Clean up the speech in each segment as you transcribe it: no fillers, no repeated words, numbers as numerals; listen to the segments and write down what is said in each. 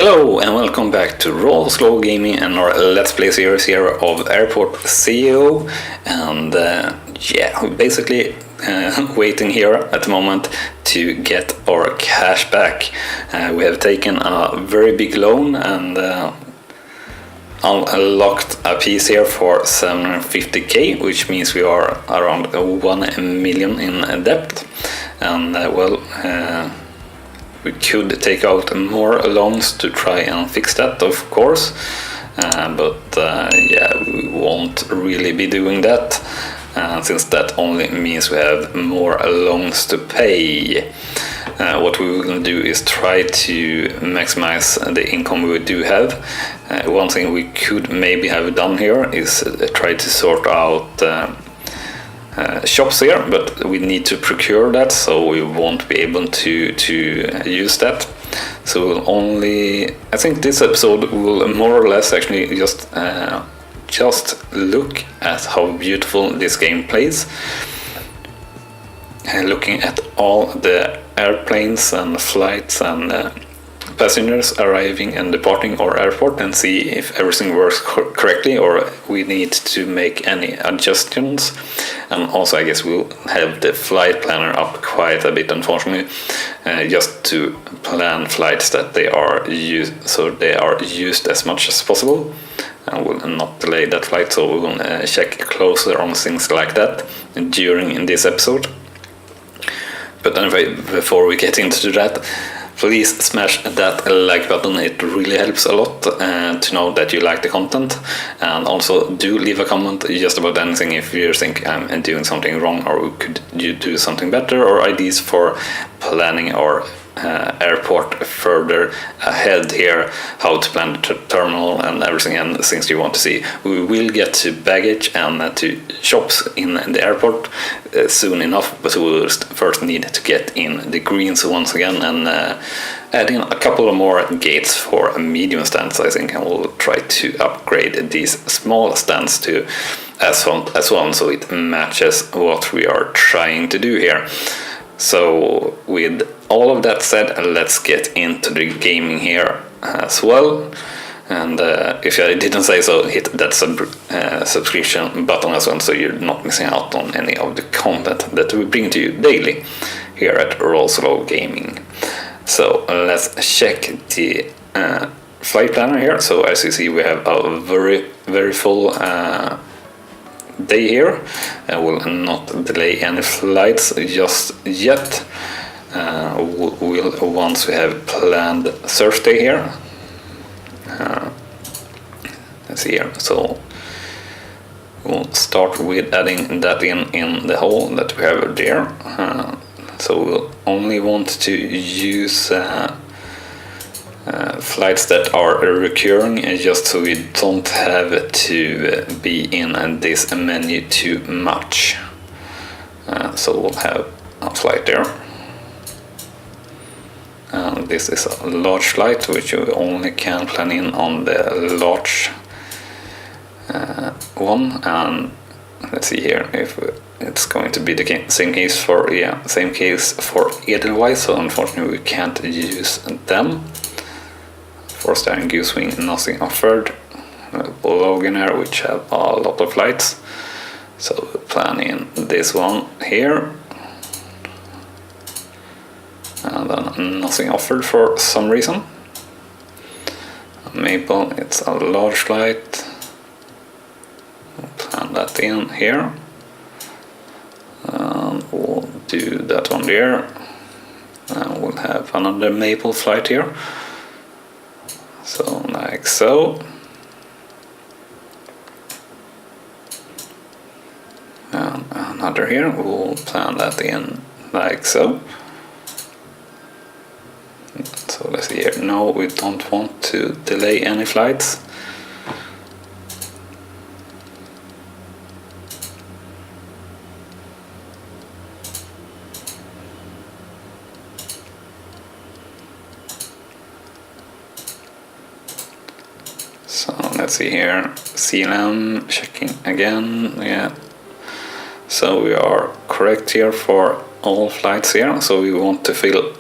Hello and welcome back to RawSlowGaming and our Let's Play series here of Airport CEO. And we're basically waiting here at the moment to get our cash back. We have taken a very big loan and unlocked a piece here for 750k, which means we are around 1 million in debt. And we could take out more loans to try and fix that, of course, but we won't really be doing that, since that only means we have more loans to pay. What we will do is try to maximize the income we do have. One thing we could maybe have done here is try to sort out shops here, but we need to procure that, so we won't be able to use that. So we'll only, I think this episode will more or less actually just look at how beautiful this game plays, looking at all the airplanes and flights and passengers arriving and departing our airport, and see if everything works correctly or we need to make any adjustments. And also I guess we'll have the flight planner up quite a bit, unfortunately, just to plan flights that they are used, so they are used as much as possible, and will not delay that flight. So we will check closer on things like that during this episode. But anyway, before we get into that, please smash that like button, it really helps a lot to know that you like the content. And also do leave a comment just about anything if you think I'm doing something wrong, or could you do something better, or ideas for planning our airport further ahead here, how to plan the terminal and everything, and things you want to see. We will get to baggage and to shops in the airport soon enough, but we will first need to get in the greens once again and add in a couple of more gates for medium stands, I think, and we'll try to upgrade these small stands to S1 so it matches what we are trying to do here. So with all of that said, let's get into the gaming here as well. And if I didn't say so, hit that subscription button as well, so you're not missing out on any of the content that we bring to you daily here at RawSlowGaming. So let's check the flight planner here. So as you see, we have a very full day here. Will not delay any flights just yet. We'll once we have planned Thursday here. Let's see here. So we'll start with adding that in the hole that we have there. So we'll only want to use flights that are recurring, just so we don't have to be in this menu too much. So we'll have a flight there. This is a large flight, which you only can plan in on the large one. And let's see here if it's going to be the same case for Edelweiss. So unfortunately we can't use them. For Star Goose Wing, nothing offered. Logan Air, which have a lot of flights, so we'll plan in this one here. And then nothing offered for some reason. Maple, it's a large flight. We'll plan that in here. And we'll do that one there. And we'll have another Maple flight here. So like so. And another here, we'll plan that in like so. So let's see here, no, we don't want to delay any flights. So let's see here, CLM, checking again, yeah. So we are correct here for all flights here. So we want to fill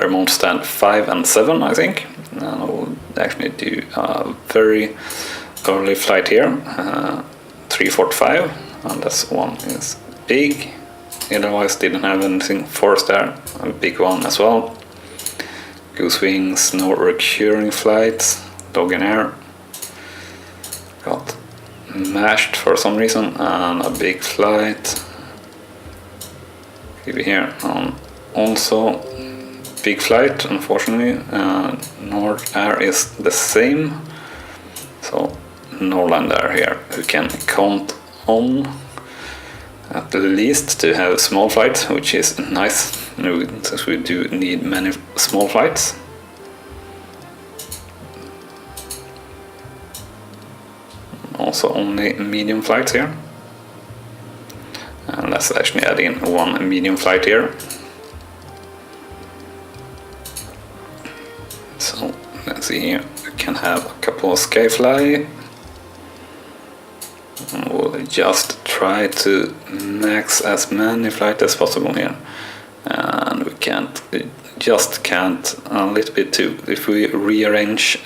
remote stand 5 and 7, I think. And we'll actually do a very early flight here, 3:45, and this one is big. Otherwise didn't have anything forced there, a big one as well. Goose wings, no recurring flights, dog in air. Got mashed for some reason, and a big flight. Give it here, also big flight, unfortunately. North Air is the same, so Norland Air here, who can count on at least to have small flights, which is nice, since we do need many small flights. Also only medium flights here. And let's actually add in one medium flight here. So let's see here, we can have a couple of Skyfly. We'll just try to max as many flights as possible here. And we just can't a little bit too. If we rearrange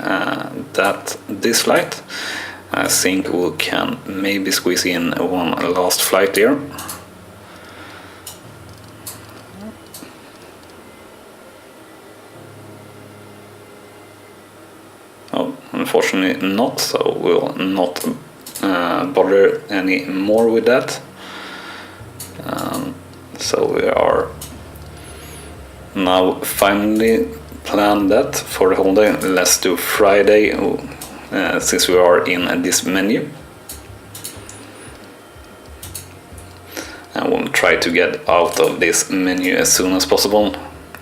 this flight, I think we can maybe squeeze in one last flight here. Oh, unfortunately not, so we'll not bother any more with that. So we are now finally planned that for the whole day. Let's do Friday, since we are in this menu. And we'll try to get out of this menu as soon as possible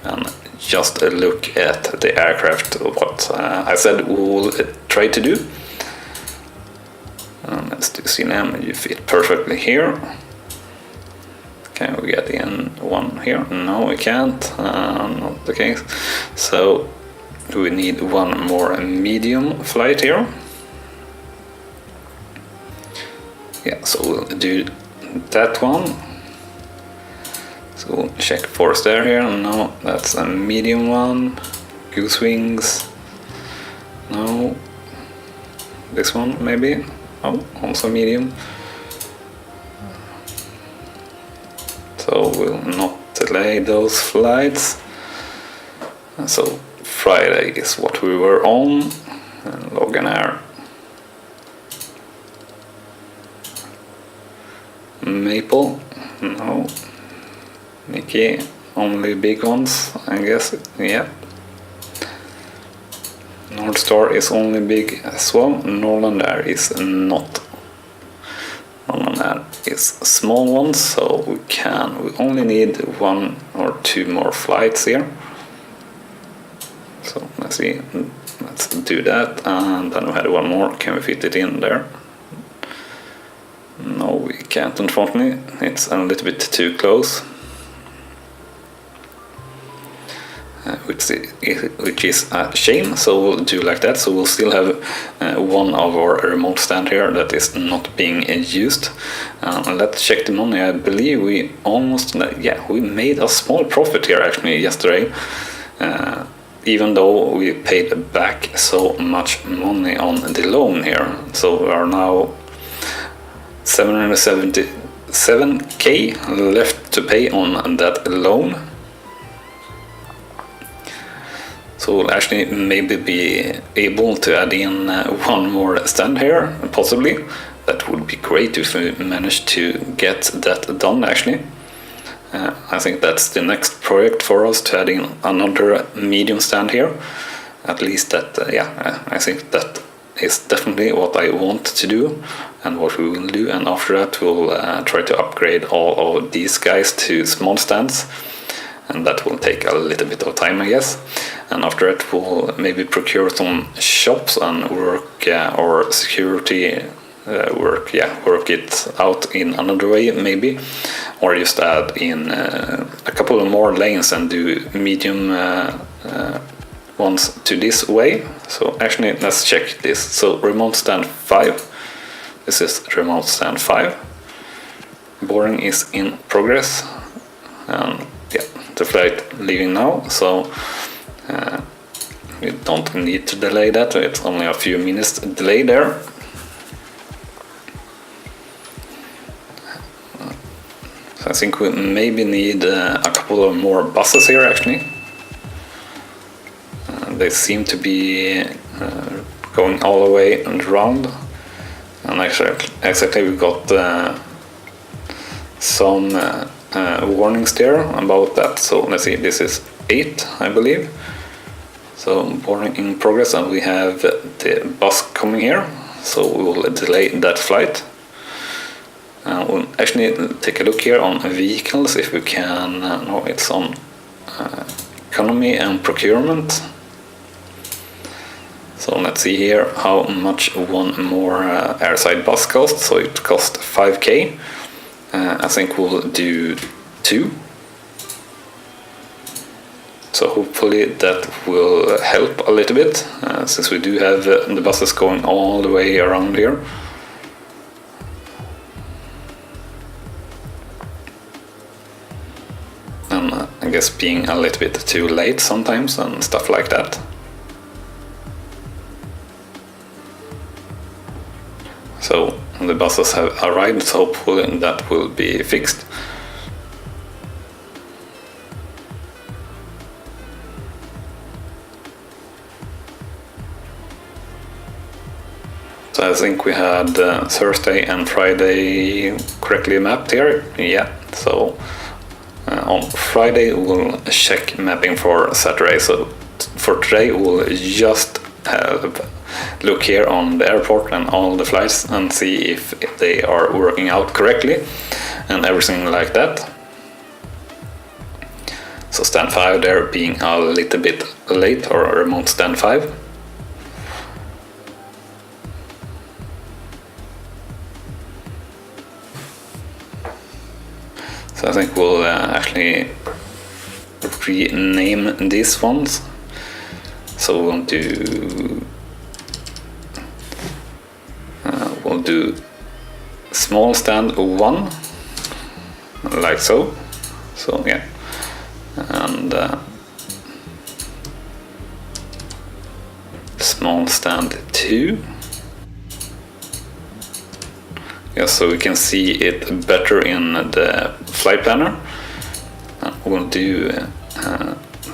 and just look at the aircraft, what I said we will try to do. Let's do CNM, you fit perfectly here. Can we get in one here? No, we can't, not the case. So we need one more medium flight here. Yeah, so we'll do that one. So we'll check force there here. No, that's a medium one. Goose wings. No. This one maybe. Oh, also medium. So we'll not delay those flights. So Friday is what we were on. And Logan Air. Maple. No. Mickey. Only big ones, I guess. Yeah. North Star is only big as well. Norland Air is not. Norland Air is small ones, so we only need one or two more flights here. So let's see, let's do that, and then we had one more. Can we fit it in there? No, we can't, unfortunately. It's a little bit too close. Which is a shame, so we'll do like that. So we'll still have one of our remote stand here that is not being used. Let's check the money. I believe we almost, we made a small profit here actually yesterday, even though we paid back so much money on the loan here. So we are now 777k left to pay on that loan. So we'll actually maybe be able to add in one more stand here, possibly. That would be great if we manage to get that done actually. I think that's the next project for us, to add in another medium stand here. At least that, I think that is definitely what I want to do and what we will do. And after that we'll try to upgrade all of these guys to small stands. And that will take a little bit of time, I guess. And after that we'll maybe procure some shops and work or security work it out in another way maybe, or just add in a couple of more lanes and do medium ones to this way. So actually let's check this. So remote stand 5, this is remote stand 5. Boarding is in progress, and the flight leaving now. So we don't need to delay that, it's only a few minutes delay there. So I think we maybe need a couple of more buses here actually. They seem to be going all the way around, and exactly we got some warnings there about that. So let's see, this is 8 I believe. So boarding in progress, and we have the bus coming here, so we will delay that flight. We'll actually take a look here on vehicles if we can. No, it's on economy and procurement. So let's see here how much one more airside bus costs. So it costs 5k. I think we'll do 2. So hopefully that will help a little bit, since we do have the buses going all the way around here. And I guess being a little bit too late sometimes and stuff like that. So the buses have arrived, so hopefully that will be fixed. So I think we had Thursday and Friday correctly mapped here. Yeah, so on Friday we'll check mapping for Saturday. So for today we'll just have look here on the airport and all the flights and see if they are working out correctly and everything like that. So stand 5 there being a little bit late, or a remote stand 5. So I think we'll actually rename these ones. So we'll do small stand 1, like so. So yeah, and small stand 2. Yeah, so we can see it better in the flight planner. We'll do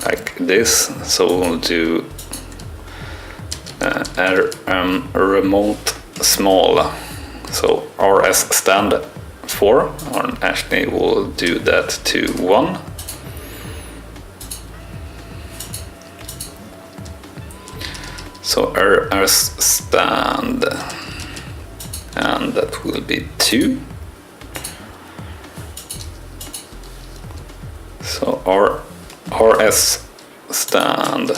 like this. So we'll do remote small. So RS stand 4, or actually we'll do that to 1. So RS stand, and that will be 2. So RS stand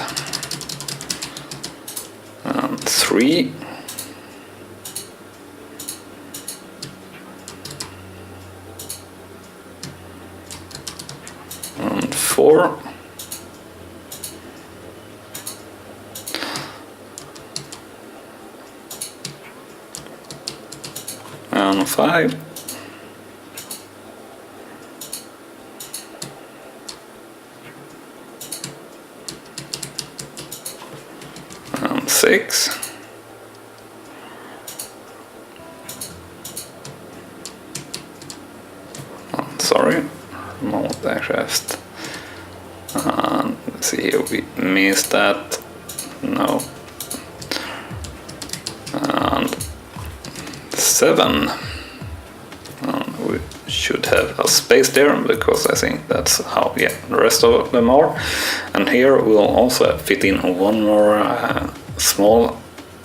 and 3. And 4. And 5. And 6. Oh, sorry, remote aircraft. And let's see here, we missed that. No. And 7. We should have a space there, because I think that's how, yeah, the rest of them are. And here we'll also fit in one more small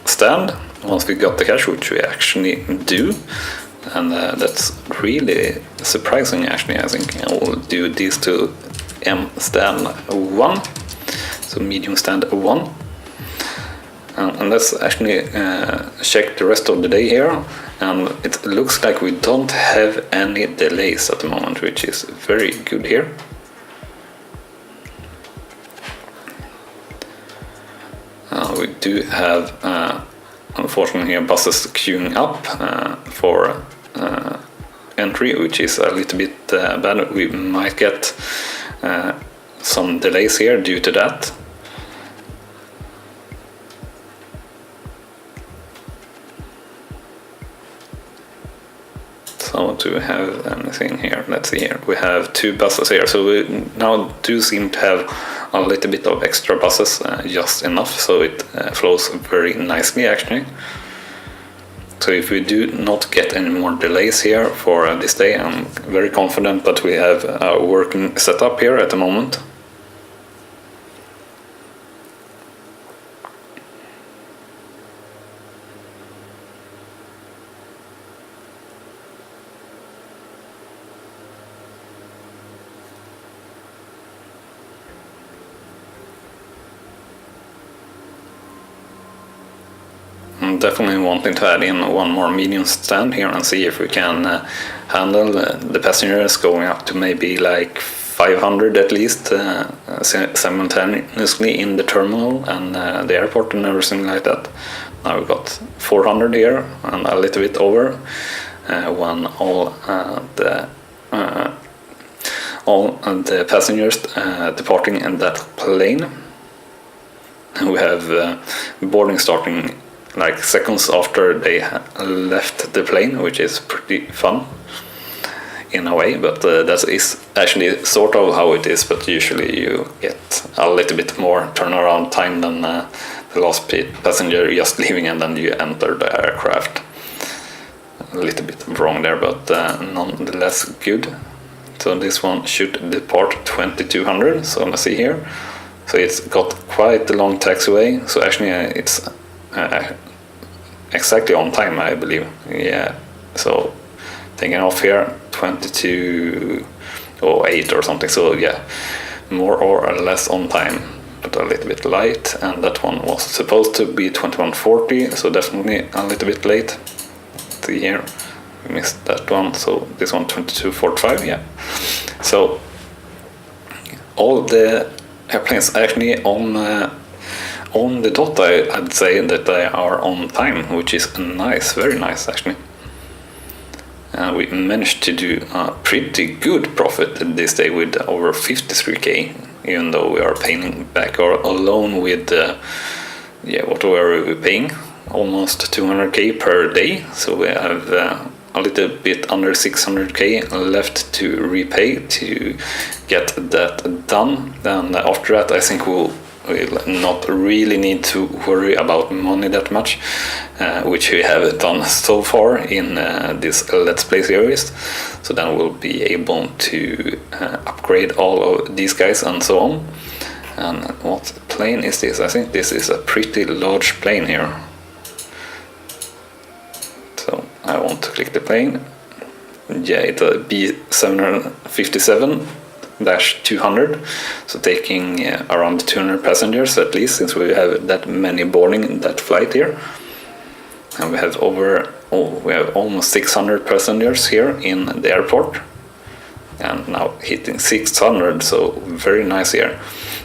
stand once we got the cash, which we actually do. And that's really surprising actually. I think I will do these two M stand 1, so medium stand 1. And let's actually check the rest of the day here, and it looks like we don't have any delays at the moment, which is very good here. We do have unfortunately here buses queuing up for entry, which is a little bit bad. We might get some delays here due to that. So do we have anything here? Let's see here. We have 2 buses here, so we now do seem to have a little bit of extra buses, just enough, so it flows very nicely actually. So if we do not get any more delays here for this day, I'm very confident that we have a working setup here at the moment. I'm definitely wanting to add in one more medium stand here and see if we can handle the passengers going up to maybe like 500 at least simultaneously in the terminal and the airport and everything like that. Now we've got 400 here and a little bit over when all the passengers departing in that plane. We have boarding starting like seconds after they left the plane, which is pretty fun in a way, but that is actually sort of how it is, but usually you get a little bit more turnaround time than the last passenger just leaving and then you enter the aircraft. A little bit wrong there, but nonetheless good. So this one should depart 2200, so let's see here. So it's got quite a long taxiway, so actually it's exactly on time, I believe. Yeah, so taking off here 22:08 or something, so yeah, more or less on time, but a little bit light. And that one was supposed to be 21:40, so definitely a little bit late. See here, we missed that one, so this one 22:45, yeah. So all the airplanes actually on the dot, I'd say that they are on time, which is nice, very nice actually. We managed to do a pretty good profit this day with over 53k, even though we are paying back our loan with, what were we paying? Almost 200k per day, so we have a little bit under 600k left to repay to get that done. Then after that I think we'll not really need to worry about money that much, which we have done so far in this Let's Play series. So then we'll be able to upgrade all of these guys and so on. And what plane is this? I think this is a pretty large plane here. So I want to click the plane. Yeah, it's a B757-200, so taking around 200 passengers at least, since we have that many boarding that flight here. And we have almost 600 passengers here in the airport, and now hitting 600, so very nice here.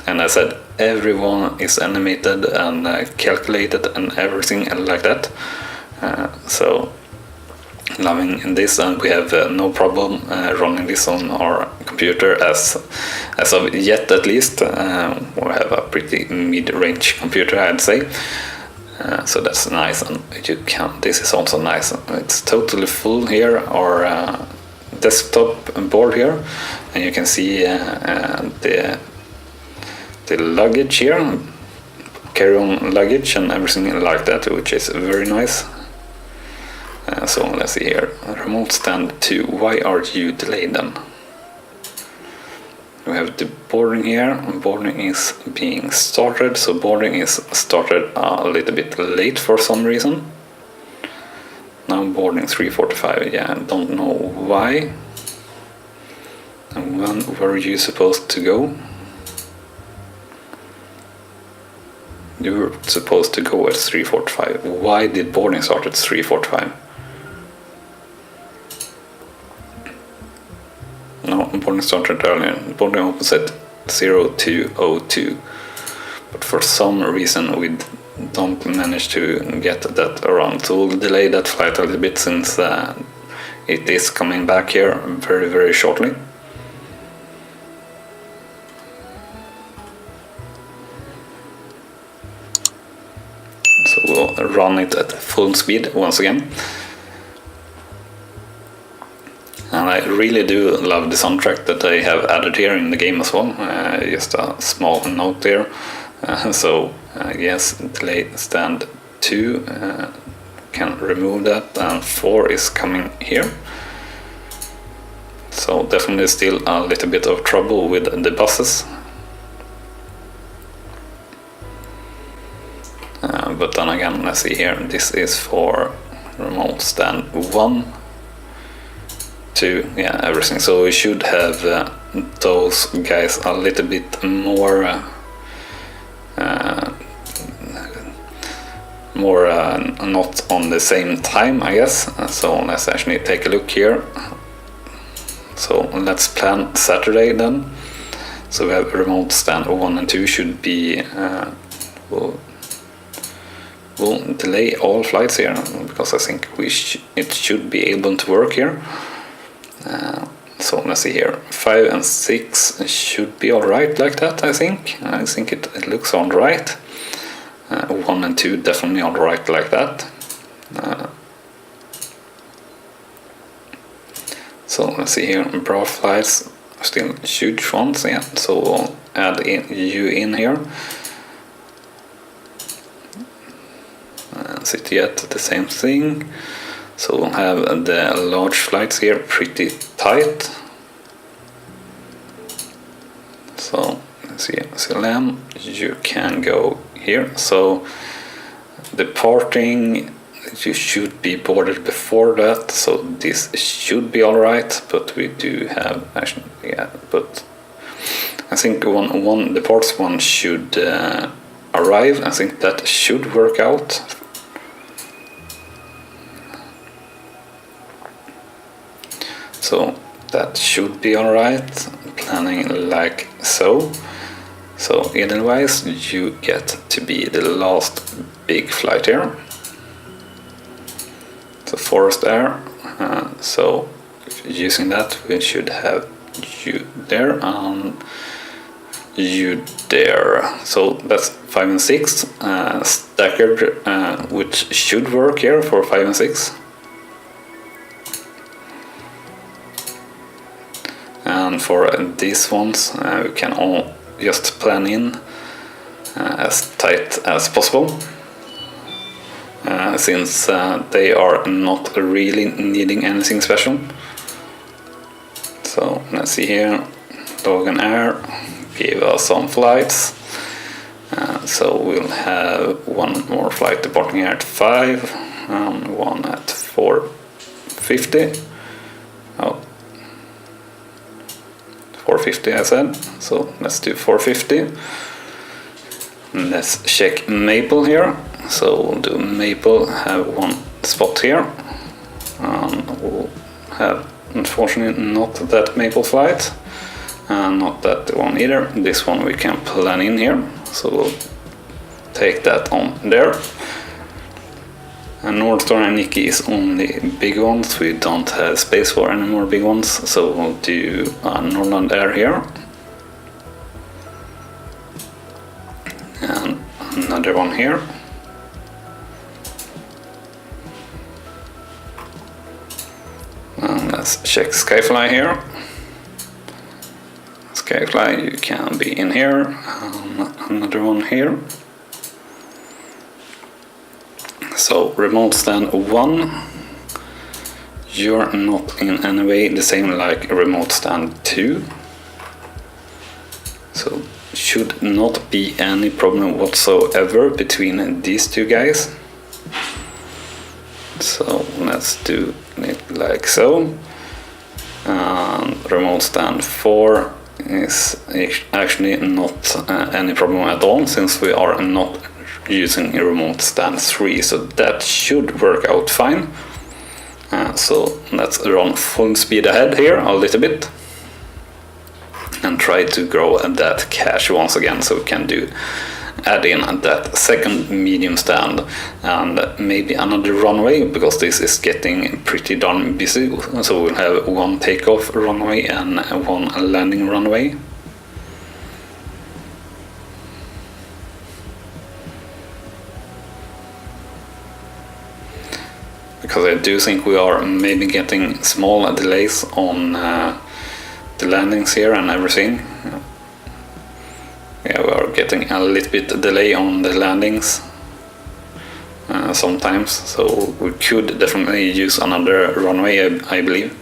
And as I said, everyone is animated and calculated and everything like that. So loving this, and we have no problem running this on our computer as of yet, at least. We have a pretty mid-range computer, I'd say. So that's nice, and this is also nice. It's totally full here, our desktop board here, and you can see the luggage here, carry-on luggage and everything like that, which is very nice. So let's see here, remote stand 2, why are you delayed then? We have the boarding here, boarding is being started, so boarding is started a little bit late for some reason. Now boarding 3:45, yeah, I don't know why. And when were you supposed to go? You were supposed to go at 3:45, why did boarding start at 3:45? No, boarding started earlier. Boarding opens at 02:02, but for some reason we don't manage to get that around. So we'll delay that flight a little bit, since it is coming back here very, very shortly. So we'll run it at full speed once again. And I really do love the soundtrack that they have added here in the game as well. Just a small note there. So yes, delay stand 2 can remove that, and 4 is coming here. So definitely still a little bit of trouble with the buses. But then again, let's see here, this is for remote stand 1, 2, yeah, everything. So we should have those guys a little bit more not on the same time, I guess. So let's actually take a look here. So let's plan Saturday then. So we have remote stand 1 and 2 should be we'll delay all flights here, because I think it should be able to work here. So let's see here, 5 and 6 should be alright like that, I think. I think it looks alright. 1 and 2 definitely alright like that. So let's see here, broad flights are still huge ones, yeah. So we'll add you in here. CityJet, the same thing. So we'll have the large flights here pretty tight. So let's see, CLM, you can go here. So departing, you should be boarded before that, so this should be alright, but we do have actually, yeah, but I think one departs, one should arrive. I think that should work out. So that should be alright, planning like so. So otherwise you get to be the last big flight here. So forest air, so using that we should have you there and you there. So that's 5 and 6 staggered, which should work here for 5 and 6. And for these ones we can all just plan in as tight as possible, since they are not really needing anything special. So let's see here, Logan Air gave us some flights, so we'll have one more flight departing here at 5 and one at 4:50. Oh, 4:50 I said, so let's do 4:50. Let's check Maple here. So we'll do Maple, have one spot here. We'll have, unfortunately, not that Maple flight, and not that one either. This one we can plan in here, so we'll take that on there. And Northstar and Nikki is only big ones. We don't have space for any more big ones, so we'll do Northland Air here. And another one here. And let's check Skyfly here. Skyfly, you can be in here. Another one here. So remote stand 1, you're not in any way the same like remote stand 2. So should not be any problem whatsoever between these two guys. So let's do it like so. And remote stand 4 is actually not any problem at all, since we are not using a remote stand 3, so that should work out fine. So let's run full speed ahead here a little bit and try to grow that cache once again, so we can add in that second medium stand and maybe another runway, because this is getting pretty darn busy. So we'll have one takeoff runway and one landing runway. because I do think we are maybe getting small delays on the landings here and everything. Yeah, we are getting a little bit delay on the landings sometimes, so we could definitely use another runway, I believe.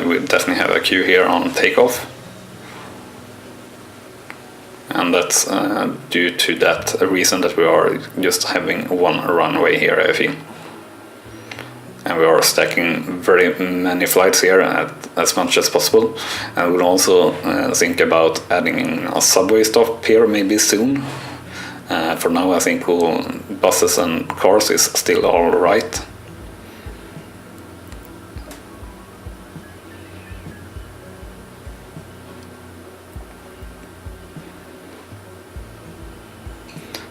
We definitely have a queue here on takeoff, and that's due to that reason that we are just having one runway here, I think. And we are stacking very many flights here as much as possible, and we'll also think about adding a subway stop here maybe soon. For now I think buses and cars is still alright.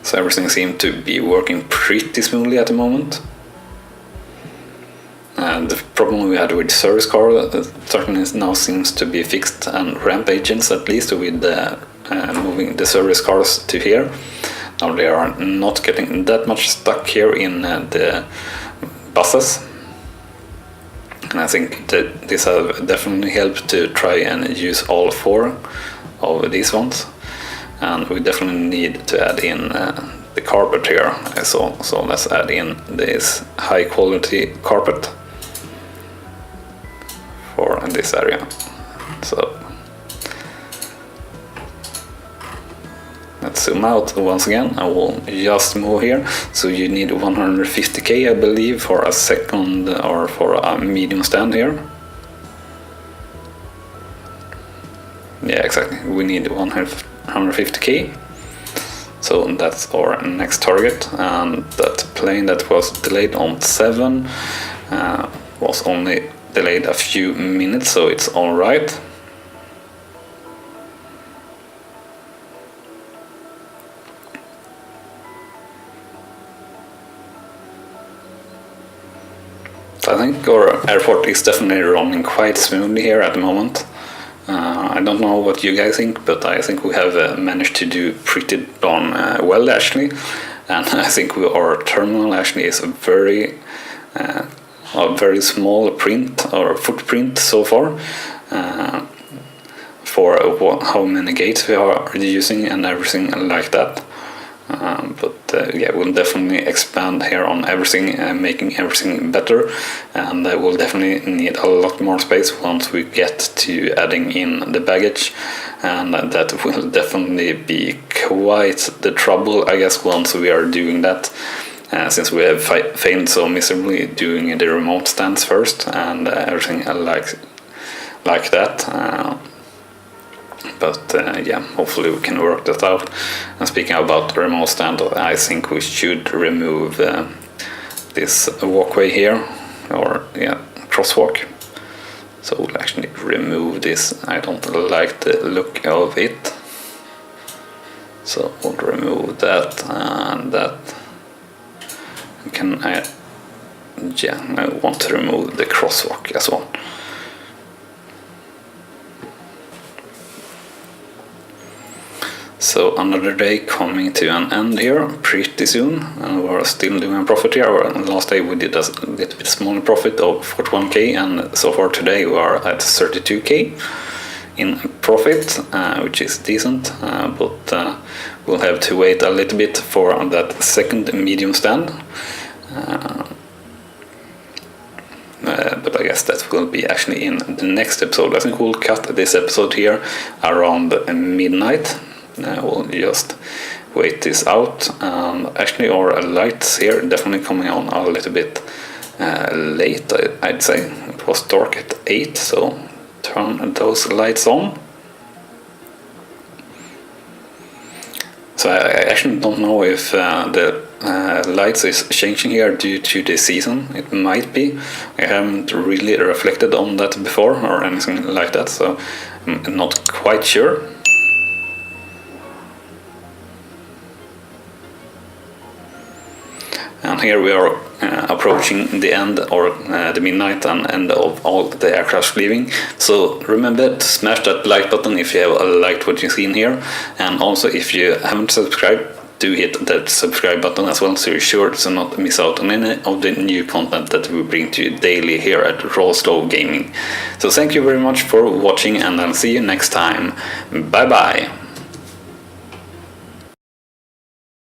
So everything seems to be working pretty smoothly at the moment. And the problem we had with service car certainly now seems to be fixed, and ramp agents at least, with moving the service cars to here. Now they are not getting that much stuck here in the buses. And I think that this has definitely helped to try and use all 4 of these ones. And we definitely need to add in the carpet here, I saw. So let's add in this high quality carpet for this area. So let's zoom out once again. I will just move here. So you need 150k, I believe, for a second or for a medium stand here. Yeah, exactly. We need 150k. So that's our next target, and that plane that was delayed on 7 was only delayed a few minutes, so it's alright. So I think our airport is definitely running quite smoothly here at the moment. I don't know what you guys think, but I think we have managed to do pretty darn well actually, and I think our terminal actually is a very small print or footprint so far for how many gates we are using and everything like that. Yeah, we'll definitely expand here on everything, making everything better, and we'll definitely need a lot more space once we get to adding in the baggage, and that will definitely be quite the trouble, I guess, once we are doing that, since we have failed so miserably doing the remote stands first and everything like that. Yeah, hopefully we can work that out. And speaking about the remote stand, I think we should remove this walkway here, or yeah, crosswalk. So we'll actually remove this. I don't like the look of it, so we'll remove that and that. I want to remove the crosswalk as well. So another day coming to an end here pretty soon, and we're still doing a profit here. Last day we did a little bit smaller profit of 41k, and so far today we are at 32k in profit, which is decent, but we'll have to wait a little bit for that second medium stand. But I guess that will be actually in the next episode. I think we'll cut this episode here around midnight. We'll just wait this out. Actually, our lights here definitely coming on a little bit late, I'd say. It was dark at 8, so turn those lights on. So I actually don't know if the lights is changing here due to the season. It might be. I haven't really reflected on that before or anything like that, so I'm not quite sure. And And here we are approaching the end, or the midnight and end of all the aircraft leaving. So remember to smash that like button if you have liked what you've seen here, and also if you haven't subscribed, do hit that subscribe button as well, so you're sure to not miss out on any of the new content that we bring to you daily here at RawSlowGaming. So thank you very much for watching, and I'll see you next time. Bye bye.